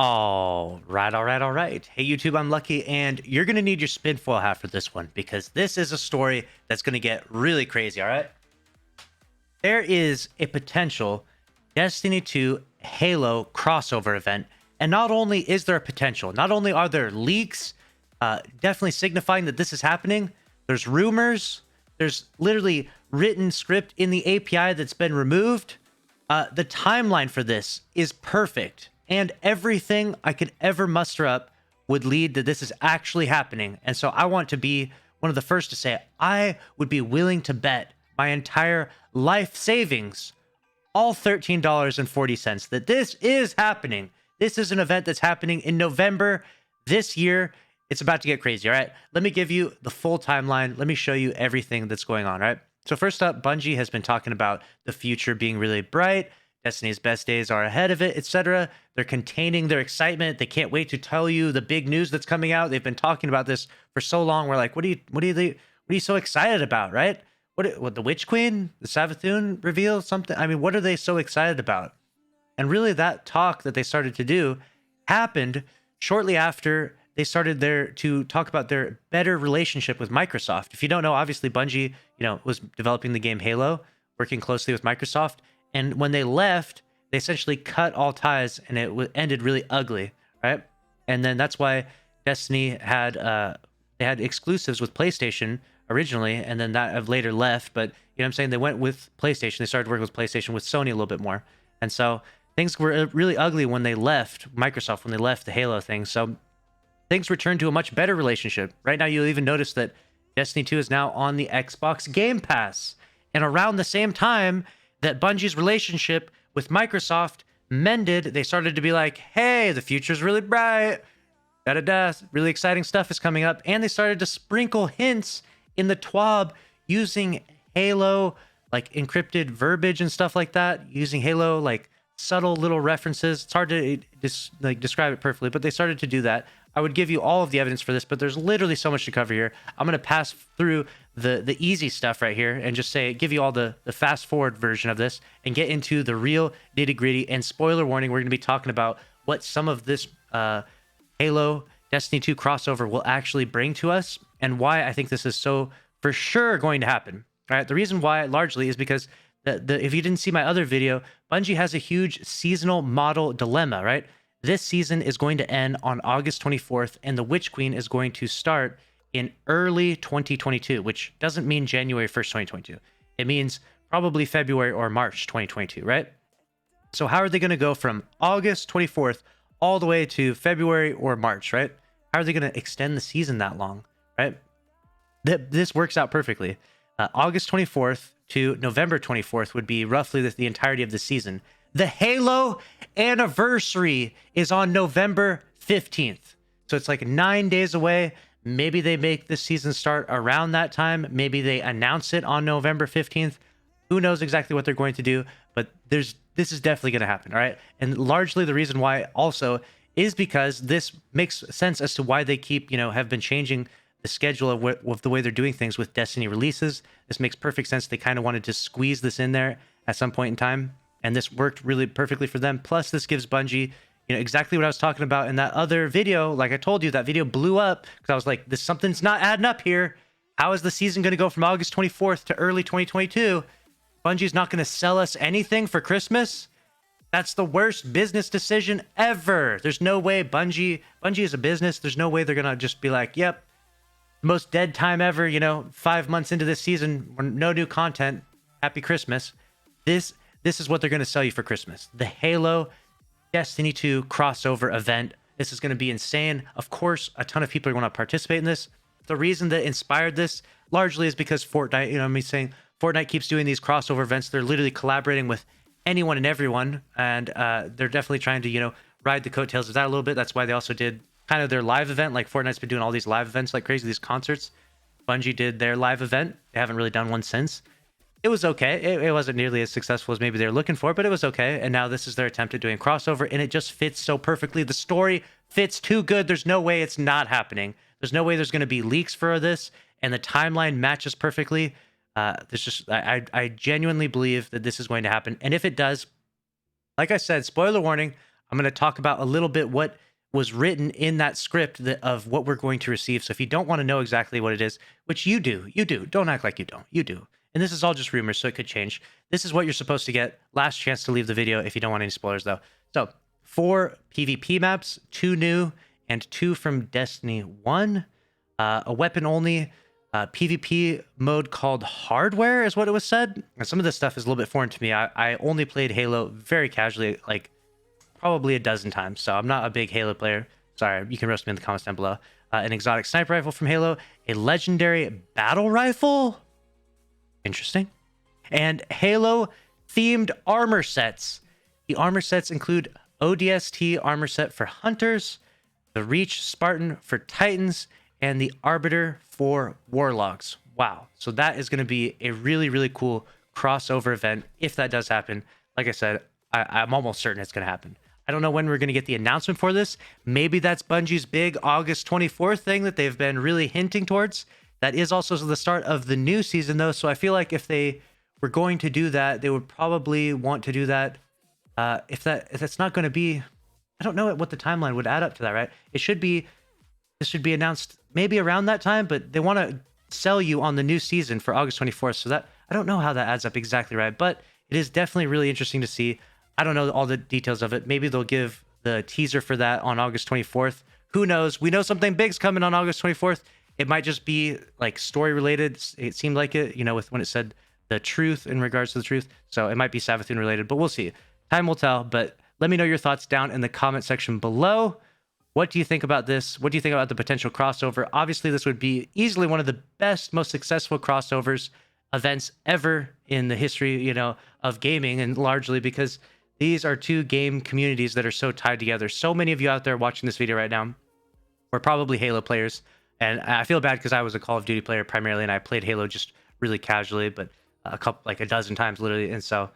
All right. Hey, YouTube, I'm Lucky, and you're going to need your spin foil hat for this one because this is a story that's going to get really crazy, all right? There is a potential Destiny 2 Halo crossover event, and not only is there a potential, not only are there leaks definitely signifying that this is happening, there's rumors, there's literally written script in the API that's been removed. The timeline for this is perfect, and everything I could ever muster up would lead to this is actually happening. And so I want to be one of the first to say I would be willing to bet my entire life savings, all $13.40, that this is happening. This is an event that's happening in November this year. It's about to get crazy, all right? Let me give you the full timeline. Let me show you everything that's going on, all right? So first up, Bungie has been talking about the future being really bright. Destiny's best days are ahead of it, etc. They're containing their excitement. They can't wait to tell you the big news that's coming out. They've been talking about this for so long. We're like, what are you so excited about, right? What the Witch Queen, the Savathun reveal, something? I mean, what are they so excited about? And really, that talk that they started to do happened shortly after they started to talk about their better relationship with Microsoft. If you don't know, obviously Bungie, was developing the game Halo, working closely with Microsoft. And when they left, they essentially cut all ties, and it ended really ugly, right? And then that's why Destiny had they had exclusives with PlayStation originally, and then that have later left. But what I'm saying, they went with PlayStation. They started working with PlayStation, with Sony a little bit more, and so things were really ugly when they left Microsoft, when they left the Halo thing. So things returned to a much better relationship. Right now, you'll even notice that Destiny 2 is now on the Xbox Game Pass. And around the same time that Bungie's relationship with Microsoft mended, they started to be like, hey, the future's really bright. Da-da-da. Really exciting stuff is coming up. And they started to sprinkle hints in the TWAB using Halo, like encrypted verbiage and stuff like that, using Halo, like subtle little references. It's hard to describe it perfectly, but they started to do that. I would give you all of the evidence for this, but there's literally so much to cover here. I'm going to pass through the easy stuff right here and just give you all the fast forward version of this and get into the real nitty gritty. And spoiler warning, we're going to be talking about what some of this Halo Destiny 2 crossover will actually bring to us and why I think this is so for sure going to happen. All right. The reason why largely is because if you didn't see my other video, Bungie has a huge seasonal model dilemma, right? This season is going to end on August 24th, and the Witch Queen is going to start in early 2022, which doesn't mean January 1st, 2022. It means probably February or March 2022, right? So how are they going to go from August 24th all the way to February or March, right? How are they going to extend the season that long, right? This works out perfectly. August 24th to November 24th would be roughly the entirety of the season. The Halo anniversary is on November 15th. So it's like 9 days away. Maybe they make the season start around that time. Maybe they announce it on November 15th. Who knows exactly what they're going to do, but this is definitely going to happen, all right? And largely the reason why also is because this makes sense as to why they keep, have been changing the schedule of the way they're doing things with Destiny releases. This makes perfect sense. They kind of wanted to squeeze this in there at some point in time, and this worked really perfectly for them. Plus, this gives Bungie, exactly what I was talking about in that other video. Like I told you, that video blew up because I was like, something's not adding up here. How is the season going to go from August 24th to early 2022? Bungie's not going to sell us anything for Christmas? That's the worst business decision ever. There's no way Bungie is a business. There's no way they're going to just be like, yep, most dead time ever, 5 months into this season, no new content. Happy Christmas. This is what they're going to sell you for Christmas. The Halo Destiny 2 crossover event. This is going to be insane. Of course, a ton of people are going to participate in this. The reason that inspired this largely is because Fortnite, Fortnite keeps doing these crossover events. They're literally collaborating with anyone and everyone. And they're definitely trying to, ride the coattails of that a little bit. That's why they also did kind of their live event. Like Fortnite's been doing all these live events like crazy, these concerts. Bungie did their live event. They haven't really done one since. It was okay. It wasn't nearly as successful as maybe they were looking for, but it was okay. And now this is their attempt at doing crossover, and it just fits so perfectly. The story fits too good. There's no way it's not happening. There's no way there's going to be leaks for this, and the timeline matches perfectly. I genuinely believe that this is going to happen. And if it does, like I said, spoiler warning, I'm going to talk about a little bit what was written in that script of what we're going to receive. So if you don't want to know exactly what it is, which you do, don't act like you don't, you do. And this is all just rumors, so it could change. This is what you're supposed to get. Last chance to leave the video if you don't want any spoilers, though. So 4 PvP maps, 2 new, and 2 from Destiny 1. A weapon only PvP mode called Hardware is what it was said. And some of this stuff is a little bit foreign to me. I only played Halo very casually, like probably a dozen times. So I'm not a big Halo player. Sorry, you can roast me in the comments down below. An exotic sniper rifle from Halo, a legendary battle rifle. Interesting. And Halo themed armor sets. The armor sets include ODST armor set for Hunters, the Reach Spartan for Titans, and the Arbiter for Warlocks. Wow. So that is going to be a really, really cool crossover event if that does happen. Like I said, I'm almost certain it's going to happen. I don't know when we're going to get the announcement for this. Maybe that's Bungie's big August 24th thing that they've been really hinting towards. That is also the start of the new season, though. So I feel like if they were going to do that, they would probably want to do that. If that's not going to be, I don't know what the timeline would add up to that, right? This should be announced maybe around that time, but they want to sell you on the new season for August 24th. So that, I don't know how that adds up exactly right, but it is definitely really interesting to see. I don't know all the details of it. Maybe they'll give the teaser for that on August 24th. Who knows? We know something big's coming on August 24th. It might just be like story related. It seemed like it, you know, with when it said the truth in regards to the truth. So it might be Savathun related, but we'll see. Time will tell. But let me know your thoughts down in the comment section below. What do you think about this? What do you think about the potential crossover? Obviously, this would be easily one of the best, most successful crossovers events ever in the history, you know, of gaming, and largely because these are 2 game communities that are so tied together. So many of you out there watching this video right now were probably Halo players, and I feel bad because I was a Call of Duty player primarily, and I played Halo just really casually, but a dozen times literally, and so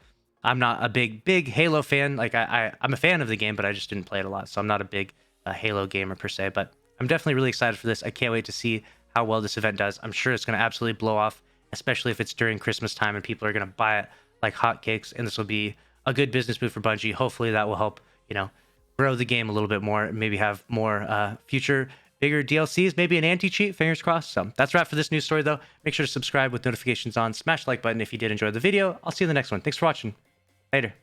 I'm not a big Halo fan. Like I'm a fan of the game, but I just didn't play it a lot, so I'm not a big Halo gamer per se. But I'm definitely really excited for this. I can't wait to see how well this event does. I'm sure it's going to absolutely blow off, especially if it's during Christmas time and people are going to buy it like hotcakes, and this will be a good business move for Bungie. Hopefully that will help, you know, grow the game a little bit more, maybe have more future bigger DLCs, maybe an anti-cheat, fingers crossed. So that's a wrap for this news story, though. Make sure to subscribe with notifications on, smash the like button if you did enjoy the video. I'll see you in the next one. Thanks for watching. Later.